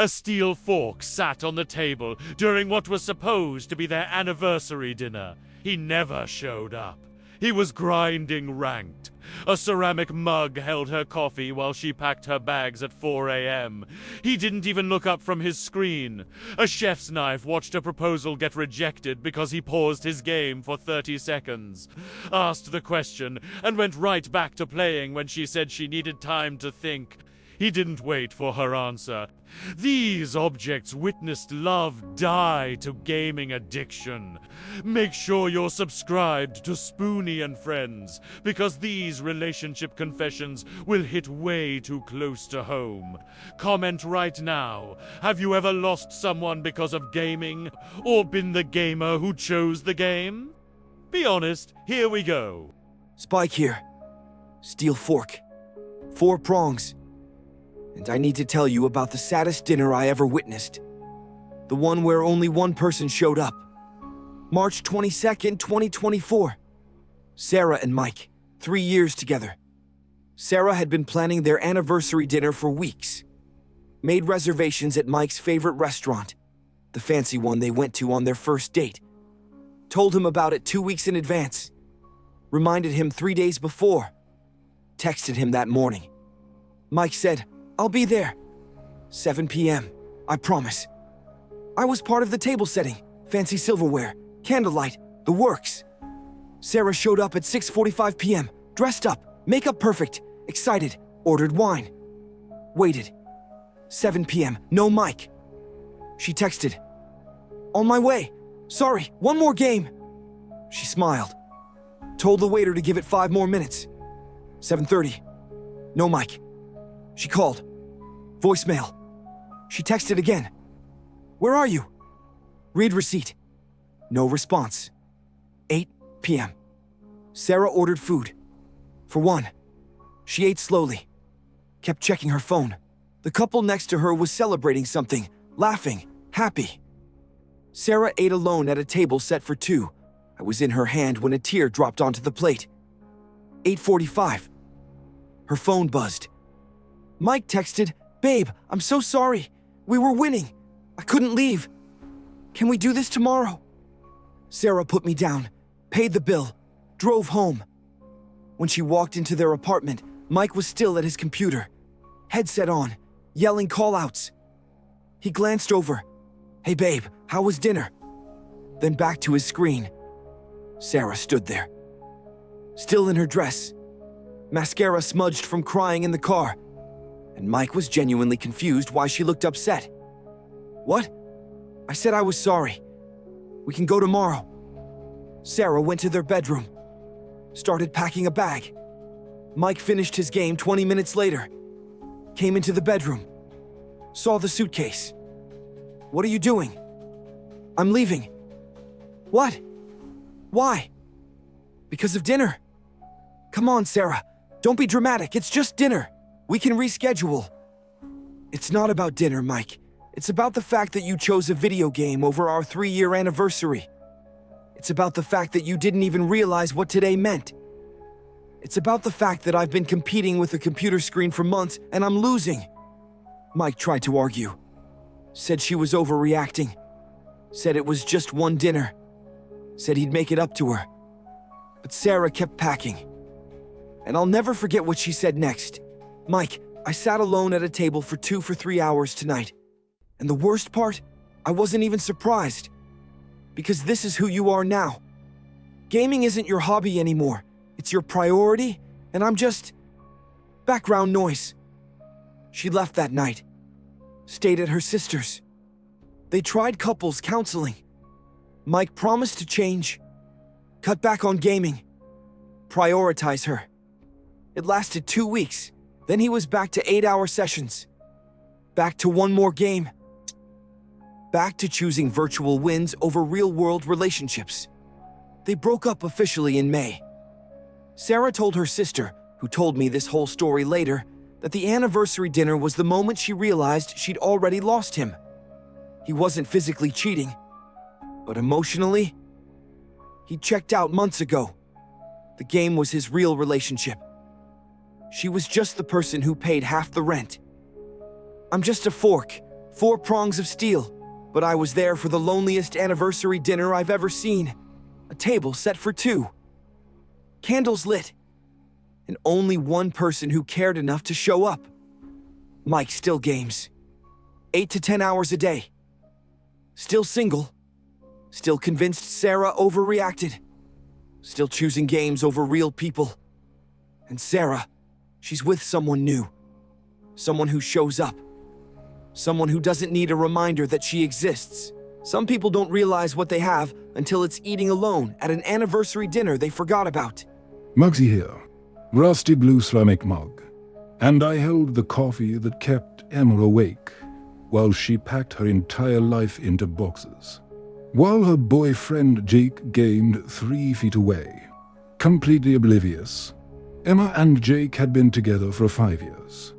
A steel fork sat on the table during what was supposed to be their anniversary dinner. He never showed up. He was grinding ranked. A ceramic mug held her coffee while she packed her bags at 4 a.m. He didn't even look up from his screen. A chef's knife watched a proposal get rejected because he paused his game for 30 seconds, asked the question, and went right back to playing when she said she needed time to think. He didn't wait for her answer. These objects witnessed love die to gaming addiction. Make sure you're subscribed to Spoony and Friends, because these relationship confessions will hit way too close to home. Comment right now. Have you ever lost someone because of gaming? Or been the gamer who chose the game? Be honest, here we go. Spike here. Steel fork. 4 prongs. And I need to tell you about the saddest dinner I ever witnessed. The one where only one person showed up. March 22nd, 2024. Sarah and Mike, 3 years together. Sarah had been planning their anniversary dinner for weeks. Made reservations at Mike's favorite restaurant, the fancy one they went to on their first date. Told him about it 2 weeks in advance. Reminded him 3 days before. Texted him that morning. Mike said, "I'll be there. 7 p.m., I promise." I was part of the table setting, fancy silverware, candlelight, the works. Sarah showed up at 6:45 p.m., dressed up, makeup perfect, excited, ordered wine. Waited. 7 p.m., no Mike. She texted, "On my way. Sorry, one more game." She smiled. Told the waiter to give it 5 more minutes. 7:30, no Mike. She called. Voicemail. She texted again. "Where are you?" Read receipt. No response. 8 p.m. Sarah ordered food. For one, she ate slowly. Kept checking her phone. The couple next to her was celebrating something, laughing, happy. Sarah ate alone at a table set for 2. I was in her hand when a tear dropped onto the plate. 8:45. Her phone buzzed. Mike texted, "Babe, I'm so sorry. We were winning. I couldn't leave. Can we do this tomorrow?" Sarah put me down, paid the bill, drove home. When she walked into their apartment, Mike was still at his computer, headset on, yelling call-outs. He glanced over. "Hey babe, how was dinner?" Then back to his screen. Sarah stood there, still in her dress, mascara smudged from crying in the car. And Mike was genuinely confused why she looked upset. "What?" I said I was sorry. "We can go tomorrow." Sarah went to their bedroom, started packing a bag. Mike finished his game 20 minutes later, came into the bedroom, saw the suitcase. "What are you doing?" "I'm leaving." "What? Why?" "Because of dinner." "Come on, Sarah. Don't be dramatic. It's just dinner. We can reschedule." "It's not about dinner, Mike. It's about the fact that you chose a video game over our 3-year anniversary. It's about the fact that you didn't even realize what today meant. It's about the fact that I've been competing with a computer screen for months and I'm losing." Mike tried to argue. Said she was overreacting. Said it was just one dinner. Said he'd make it up to her. But Sarah kept packing. And I'll never forget what she said next. "Mike, I sat alone at a table for 2 for 3 hours tonight. And the worst part, I wasn't even surprised. Because this is who you are now. Gaming isn't your hobby anymore. It's your priority, and I'm just background noise." She left that night. Stayed at her sister's. They tried couples counseling. Mike promised to change. Cut back on gaming. Prioritize her. It lasted 2 weeks. Then he was back to 8-hour sessions. Back to one more game. Back to choosing virtual wins over real-world relationships. They broke up officially in May. Sarah told her sister, who told me this whole story later, that the anniversary dinner was the moment she realized she'd already lost him. He wasn't physically cheating, but emotionally, he checked out months ago. The game was his real relationship. She was just the person who paid half the rent. "I'm just a fork," 4 prongs of steel. But I was there for the loneliest anniversary dinner I've ever seen. A table set for 2. Candles lit. And only one person who cared enough to show up. Mike still games. 8 to 10 hours a day. Still single. Still convinced Sarah overreacted. Still choosing games over real people. And Sarah, she's with someone new. Someone who shows up. Someone who doesn't need a reminder that she exists. Some people don't realize what they have until it's eating alone at an anniversary dinner they forgot about. Mugsy here. Rusty blue ceramic mug. And I held the coffee that kept Emma awake while she packed her entire life into boxes. While her boyfriend Jake gamed 3 feet away, completely oblivious, Emma and Jake had been together for 5 years.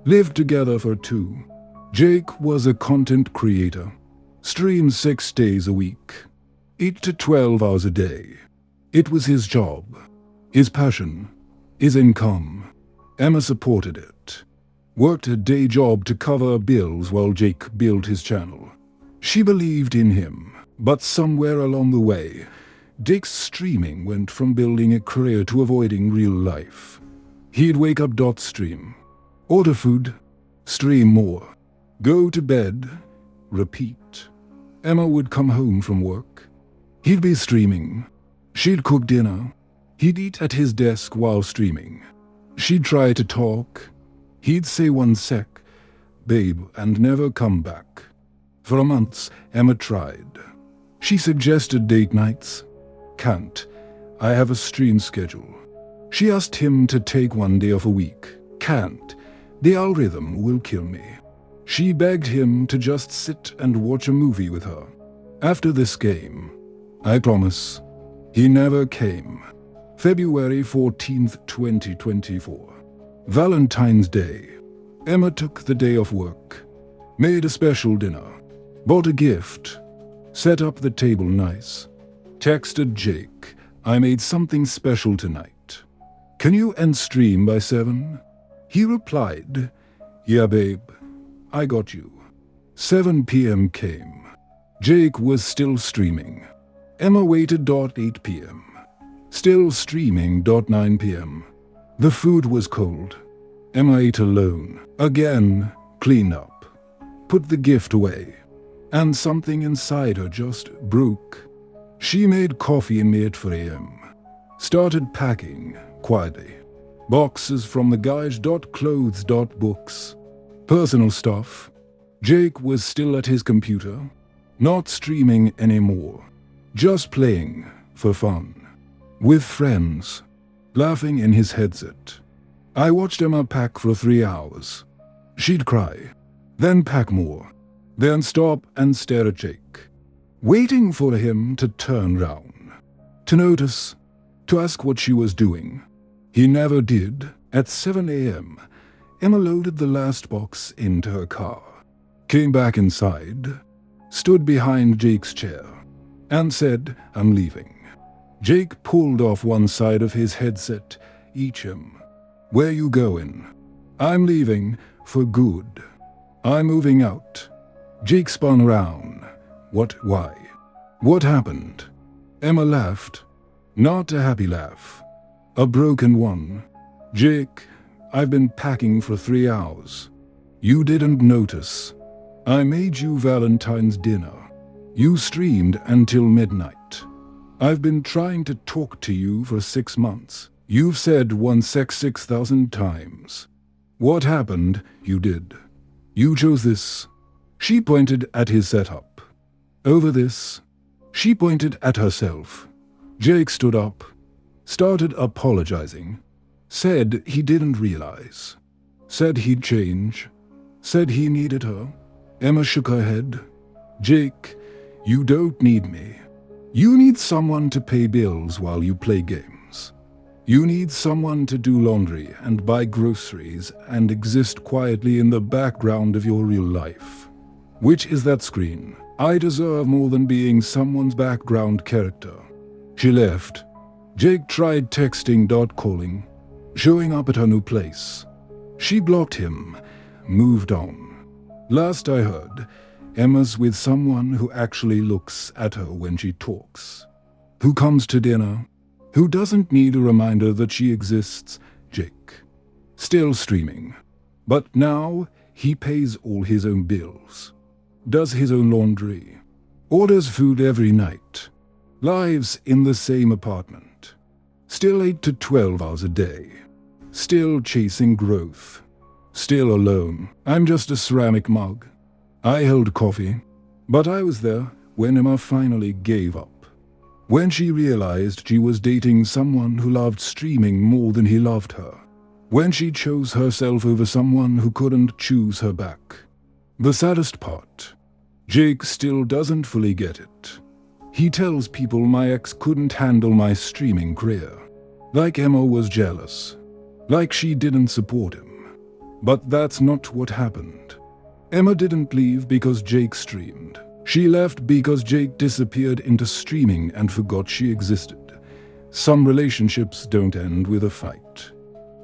Lived together for 2. Jake was a content creator. Streamed 6 days a week. 8 to 12 hours a day. It was his job. His passion. His income. Emma supported it. Worked a day job to cover bills while Jake built his channel. She believed in him, but somewhere along the way, Jake's streaming went from building a career to avoiding real life. He'd wake up, stream. Order food. Stream more. Go to bed. Repeat. Emma would come home from work. He'd be streaming. She'd cook dinner. He'd eat at his desk while streaming. She'd try to talk. He'd say 1 sec, babe, and never come back. For months, Emma tried. She suggested date nights. Can't. I have a stream schedule. She asked him to take 1 day off a week. Can't. The algorithm will kill me. She begged him to just sit and watch a movie with her. After this game, I promise, he never came. February 14th, 2024. Valentine's Day. Emma took the day off work. Made a special dinner. Bought a gift. Set up the table nice. Texted Jake, I made something special tonight. Can you end stream by 7? He replied, yeah babe, I got you. 7 p.m. came. Jake was still streaming. Emma waited. 8 p.m. Still streaming. 9 p.m. The food was cold. Emma ate alone. Again, clean up. Put the gift away. And something inside her just broke. She made coffee and made it 4 a.m. Started packing, quietly. Boxes from the guys. Clothes. Books. Personal stuff. Jake was still at his computer. Not streaming anymore. Just playing, for fun. With friends. Laughing in his headset. I watched Emma pack for 3 hours. She'd cry. Then pack more. Then stop and stare at Jake. Waiting for him to turn round. To notice. To ask what she was doing. He never did. At 7 a.m., Emma loaded the last box into her car. Came back inside. Stood behind Jake's chair. And said, I'm leaving. Jake pulled off one side of his headset. Each him. Where you going? I'm leaving. For good. I'm moving out. Jake spun around. What? Why? What happened? Emma laughed. Not a happy laugh. A broken one. Jake, I've been packing for 3 hours. You didn't notice. I made you Valentine's dinner. You streamed until midnight. I've been trying to talk to you for 6 months. You've said 1 sec 6,000 times. What happened? You did. You chose this. She pointed at his setup. Over this. She pointed at herself. Jake stood up. Started apologizing. Said he didn't realize. Said he'd change. Said he needed her. Emma shook her head. Jake, you don't need me. You need someone to pay bills while you play games. You need someone to do laundry and buy groceries and exist quietly in the background of your real life. Which is that screen? I deserve more than being someone's background character. She left. Jake tried texting. Calling. Showing up at her new place. She blocked him. Moved on. Last I heard, Emma's with someone who actually looks at her when she talks. Who comes to dinner. Who doesn't need a reminder that she exists, Jake. Still streaming. But now, he pays all his own bills. Does his own laundry. Orders food every night. Lives in the same apartment. Still 8 to 12 hours a day. Still chasing growth. Still alone. I'm just a ceramic mug. I held coffee. But I was there when Emma finally gave up. When she realized she was dating someone who loved streaming more than he loved her. When she chose herself over someone who couldn't choose her back. The saddest part, Jake still doesn't fully get it. He tells people my ex couldn't handle my streaming career. Like Emma was jealous. Like she didn't support him. But that's not what happened. Emma didn't leave because Jake streamed. She left because Jake disappeared into streaming and forgot she existed. Some relationships don't end with a fight.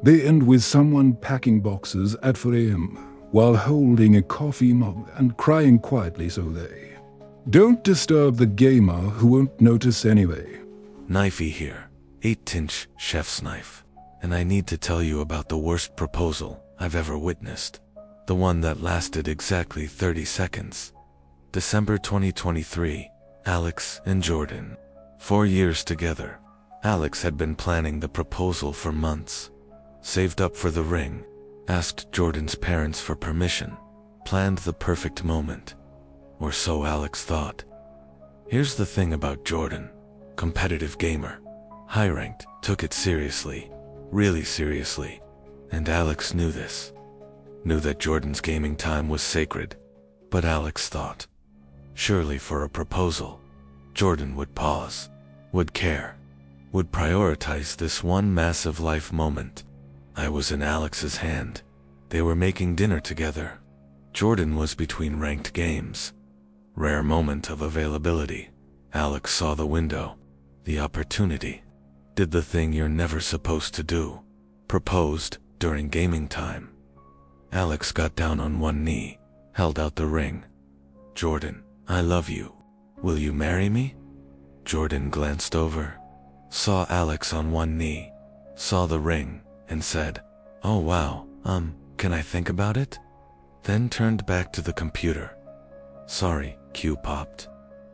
They end with someone packing boxes at 4 a.m. while holding a coffee mug and crying quietly so they don't disturb the gamer who won't notice anyway. Knifey here, 8-inch chef's knife. And I need to tell you about the worst proposal I've ever witnessed. The one that lasted exactly 30 seconds. December 2023, Alex and Jordan. 4 years together. Alex had been planning the proposal for months. Saved up for the ring. Asked Jordan's parents for permission. Planned the perfect moment. Or so Alex thought. Here's the thing about Jordan. Competitive gamer. High-ranked, took it seriously. Really seriously. And Alex knew this. Knew that Jordan's gaming time was sacred. But Alex thought, surely for a proposal, Jordan would pause, would care, would prioritize this one massive life moment. I was in Alex's hand. They were making dinner together. Jordan was between ranked games. Rare moment of availability. Alex saw the window, the opportunity. Did the thing you're never supposed to do. Proposed during gaming time. Alex got down on one knee, held out the ring. Jordan, I love you. Will you marry me? Jordan glanced over, saw Alex on one knee, saw the ring, and said, oh wow, can I think about it? Then turned back to the computer. Sorry, Q popped.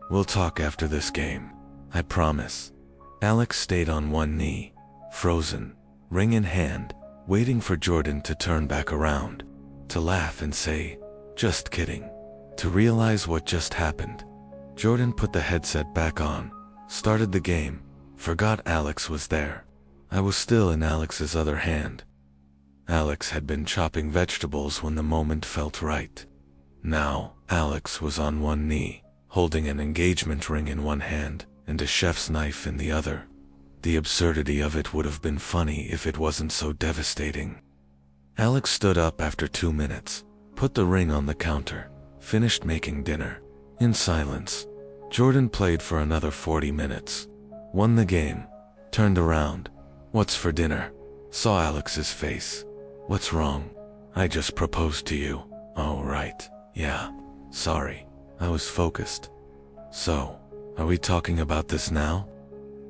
We'll talk after this game. I promise. Alex stayed on one knee, frozen, ring in hand, waiting for Jordan to turn back around, to laugh and say, just kidding, to realize what just happened. Jordan put the headset back on, started the game, forgot Alex was there. I was still in Alex's other hand. Alex had been chopping vegetables when the moment felt right. Now, Alex was on one knee, holding an engagement ring in one hand and a chef's knife in the other. The absurdity of it would have been funny if it wasn't so devastating. Alex stood up after 2 minutes, put the ring on the counter, finished making dinner. In silence, Jordan played for another 40 minutes. Won the game, turned around. What's for dinner? Saw Alex's face. What's wrong? I just proposed to you. Oh right, yeah. Sorry, I was focused. So, are we talking about this now?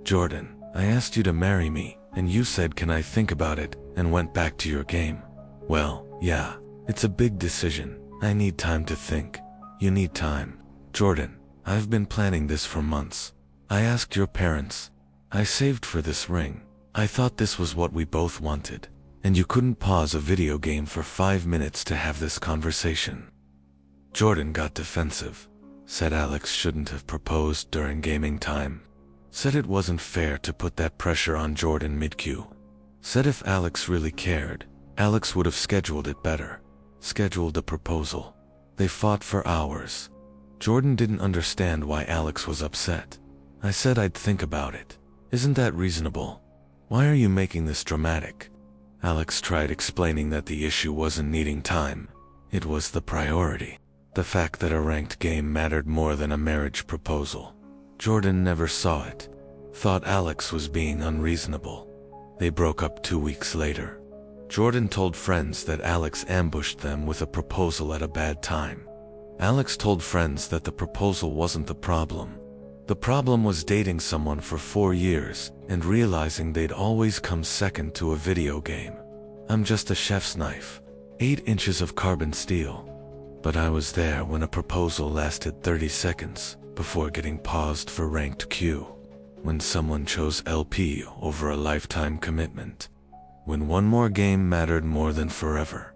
Jordan, I asked you to marry me, and you said can I think about it, and went back to your game. Well, yeah, it's a big decision. I need time to think. You need time. Jordan, I've been planning this for months. I asked your parents. I saved for this ring. I thought this was what we both wanted. And you couldn't pause a video game for 5 minutes to have this conversation. Jordan got defensive. Said Alex shouldn't have proposed during gaming time. Said it wasn't fair to put that pressure on Jordan mid-queue. Said if Alex really cared, Alex would have scheduled it better. Scheduled the proposal. They fought for hours. Jordan didn't understand why Alex was upset. I said I'd think about it. Isn't that reasonable? Why are you making this dramatic? Alex tried explaining that the issue wasn't needing time. It was the priority. The fact that a ranked game mattered more than a marriage proposal. Jordan never saw it. Thought Alex was being unreasonable. They broke up 2 weeks later. Jordan told friends that Alex ambushed them with a proposal at a bad time. Alex told friends that the proposal wasn't the problem. The problem was dating someone for 4 years and realizing they'd always come second to a video game. I'm just a chef's knife, 8 inches of carbon steel. But I was there when a proposal lasted 30 seconds before getting paused for ranked Q. When someone chose LP over a lifetime commitment. When one more game mattered more than forever.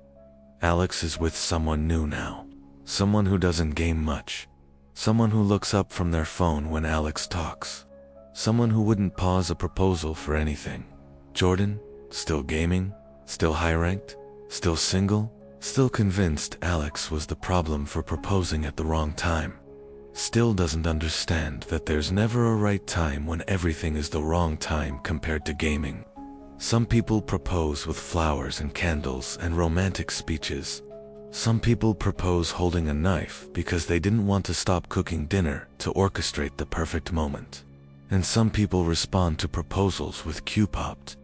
Alex is with someone new now. Someone who doesn't game much. Someone who looks up from their phone when Alex talks. Someone who wouldn't pause a proposal for anything. Jordan, still gaming, still high-ranked, still single, still convinced Alex was the problem for proposing at the wrong time. Still doesn't understand that there's never a right time when everything is the wrong time compared to gaming. Some people propose with flowers and candles and romantic speeches. Some people propose holding a knife because they didn't want to stop cooking dinner to orchestrate the perfect moment. And some people respond to proposals with Q-popped.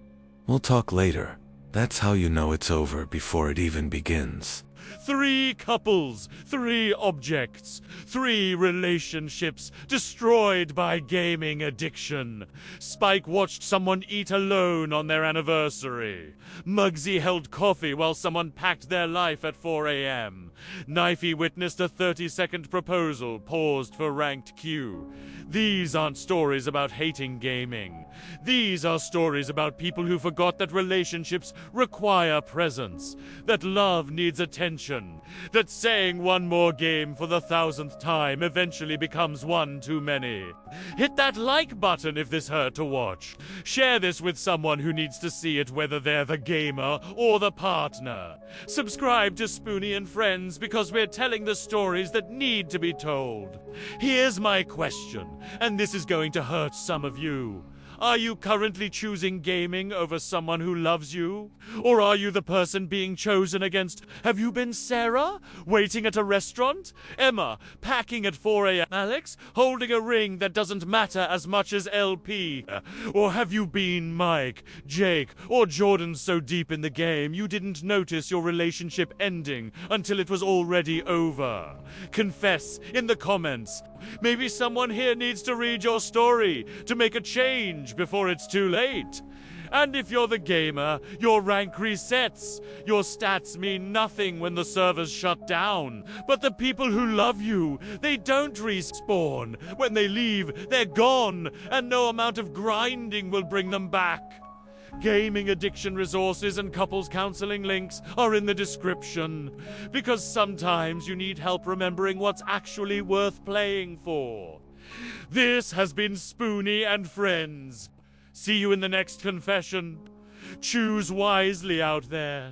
We'll talk later. That's how you know it's over before it even begins. 3 couples, 3 objects, 3 relationships destroyed by gaming addiction. Spike watched someone eat alone on their anniversary. Muggsy held coffee while someone packed their life at 4 a.m. Knifey witnessed a 30-second proposal paused for ranked Q. These aren't stories about hating gaming. These are stories about people who forgot that relationships require presence, that love needs attention, that saying one more game for the 1000th time eventually becomes one too many. Hit that like button if this hurt to watch. Share this with someone who needs to see it, whether they're the gamer or the partner. Subscribe to Spoony and Friends because we're telling the stories that need to be told. Here's my question, and this is going to hurt some of you. Are you currently choosing gaming over someone who loves you? Or are you the person being chosen against? Have you been Sarah, waiting at a restaurant? Emma, packing at 4 a.m. Alex, holding a ring that doesn't matter as much as LP? Or have you been Mike, Jake, or Jordan so deep in the game you didn't notice your relationship ending until it was already over? Confess in the comments. Maybe someone here needs to read your story to make a change before it's too late. And if you're the gamer, your rank resets. Your stats mean nothing when the servers shut down. But the people who love you, they don't respawn. When they leave, they're gone, and no amount of grinding will bring them back. Gaming addiction resources and couples counseling links are in the description, because sometimes you need help remembering what's actually worth playing for. This has been Spoony and Friends. See you in the next confession. Choose wisely out there.